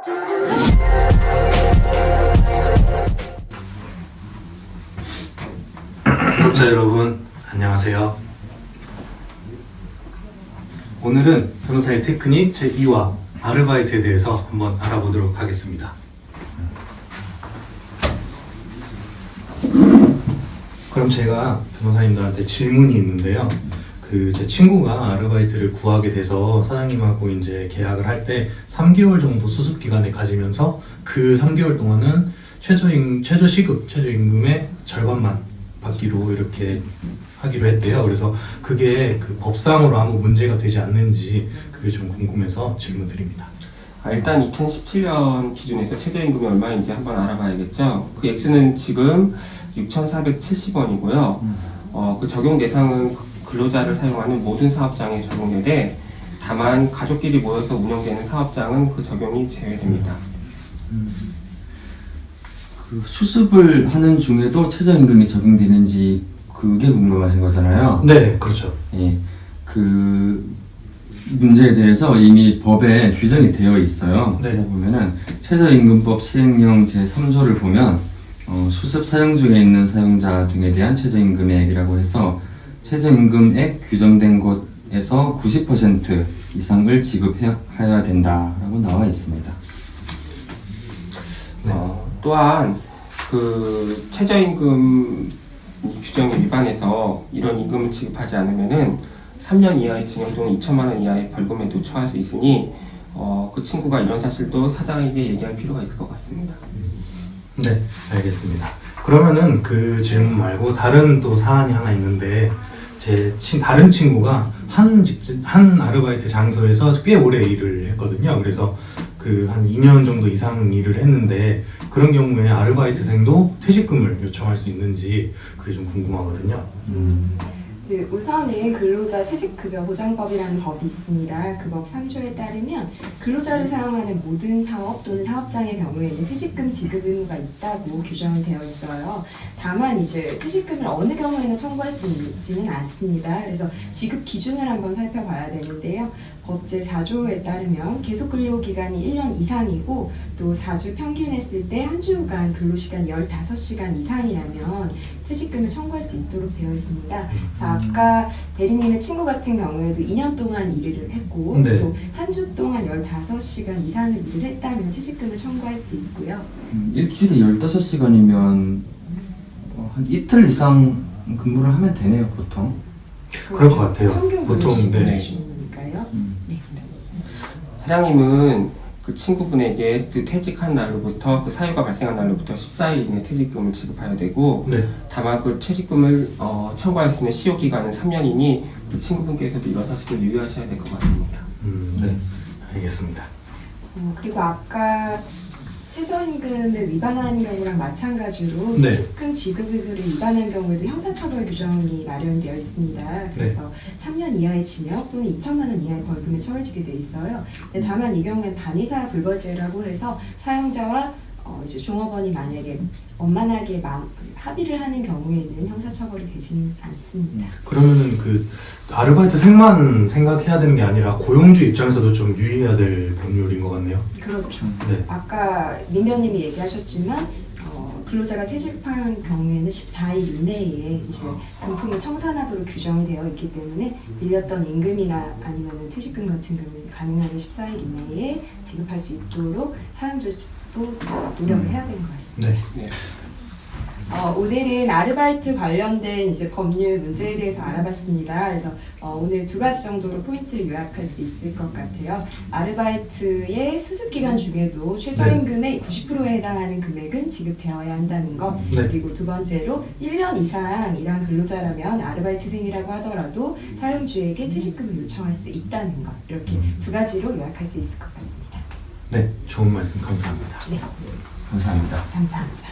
구독자 여러분, 안녕하세요. 오늘은 변호사의 테크닉 제2화 아르바이트에 대해서 한번 알아보도록 하겠습니다. 그럼 제가 변호사님들한테 질문이 있는데요. 제 친구가 아르바이트를 구하게 돼서 사장님하고 이제 계약을 할 때 3개월 정도 수습 기간을 가지면서 그 3개월 동안은 최저임금의 절반만 받기로 이렇게 하기로 했대요. 그래서 그게 그 법상으로 아무 문제가 되지 않는지 그게 좀 궁금해서 질문 드립니다. 일단 2017년 기준에서 최저임금이 얼마인지 한번 알아봐야겠죠. 그 액수는 지금 6,470원이고요. 그 적용 대상은 근로자를 사용하는 모든 사업장에 적용되되 다만 가족끼리 모여서 운영되는 사업장은 그 적용이 제외됩니다. 그 수습을 하는 중에도 최저임금이 적용되는지 그게 궁금하신 거잖아요. 네, 그렇죠. 예, 그 문제에 대해서 이미 법에 규정이 되어 있어요. 네. 찾아보면은 최저임금법 시행령 제3조를 보면 수습 사용 중에 있는 사용자 등에 대한 최저임금액이라고 해서 최저임금액 규정된 곳에서 90% 이상을 지급해야 된다라고 나와 있습니다. 네. 또한 그 최저임금 규정에 위반해서 이런 임금을 지급하지 않으면은 3년 이하의 징역 또는 2천만 원 이하의 벌금에도 처할 수 있으니 그 친구가 이런 사실도 사장에게 얘기할 필요가 있을 것 같습니다. 네, 알겠습니다. 그러면은 그 질문 말고 다른 또 사안이 하나 있는데 다른 친구가 한 아르바이트 장소에서 꽤 오래 일을 했거든요. 그래서 그 한 2년 정도 이상 일을 했는데 그런 경우에 아르바이트생도 퇴직금을 요청할 수 있는지 그게 좀 궁금하거든요. 우선은 근로자 퇴직급여 보장법이라는 법이 있습니다. 그 법 3조에 따르면 근로자를 사용하는 모든 사업 또는 사업장의 경우에는 퇴직금 지급 의무가 있다고 규정이 되어 있어요. 다만 이제 퇴직금을 어느 경우에는 청구할 수 있지는 않습니다. 그래서 지급 기준을 한번 살펴봐야 되는데요. 법 제4조에 따르면 계속 근로기간이 1년 이상이고 또 4주 평균했을 때 한 주간 근로시간이 15시간 이상이라면 퇴직금을 청구할 수 있도록 되어 있습니다. 그래서 아까 대리님의 친구 같은 경우에도 2년 동안 일을 했고 네. 또 한 주 동안 15시간 이상을 일을 했다면 퇴직금을 청구할 수 있고요. 일주일에 15시간이면 한 이틀 이상 근무를 하면 되네요, 보통. 그럴 것 같아요. 평균 보통, 근로시간 네. 기준이니까요. 네. 사장님은 그 친구분에게 그 퇴직한 날로부터 그 사유가 발생한 날로부터 14일 이내 퇴직금을 지급해야 되고 네. 다만 그 퇴직금을 청구할 수 있는 시효 기간은 3년이니 그 친구분께서도 이런 사실을 유의하셔야 될 것 같습니다. 네, 알겠습니다. 그리고 아까 최저임금을 위반하는 경우랑 마찬가지로 네. 퇴직금 지급 의무를 위반한 경우에도 형사처벌 규정이 마련이 되어 있습니다. 그래서 3년 이하의 징역 또는 2천만 원 이하의 벌금에 처해지게 돼 있어요. 근데 다만 이 경우에는 반의사 불벌죄라고 해서 사용자와 이제 종업원이 만약에 원만하게 합의를 하는 경우에는 형사처벌이 되지는 않습니다. 그러면은 그 아르바이트생만 생각해야 되는 게 아니라 고용주 입장에서도 좀 유의해야 될 법률인 것 같네요. 그렇죠. 네. 아까 민변님이 얘기하셨지만 근로자가 퇴직한 경우에는 14일 이내에 이제 금품을 청산하도록 규정이 되어 있기 때문에 밀렸던 임금이나 아니면 퇴직금 같은 경우는 가능하면 14일 이내에 지급할 수 있도록 사용자도 노력을 해야 되는 것 같습니다. 네. 오늘은 아르바이트 관련된 이제 법률 문제에 대해서 알아봤습니다. 그래서 오늘 2가지 정도로 포인트를 요약할 수 있을 것 같아요. 아르바이트의 수습 기간 중에도 최저임금의 90%에 해당하는 금액은 지급되어야 한다는 것. 네. 그리고 2번째로 1년 이상 일한 근로자라면 아르바이트생이라고 하더라도 사용주에게 퇴직금을 요청할 수 있다는 것. 이렇게 2가지로 요약할 수 있을 것 같습니다. 네, 좋은 말씀 감사합니다. 네, 감사합니다. 감사합니다.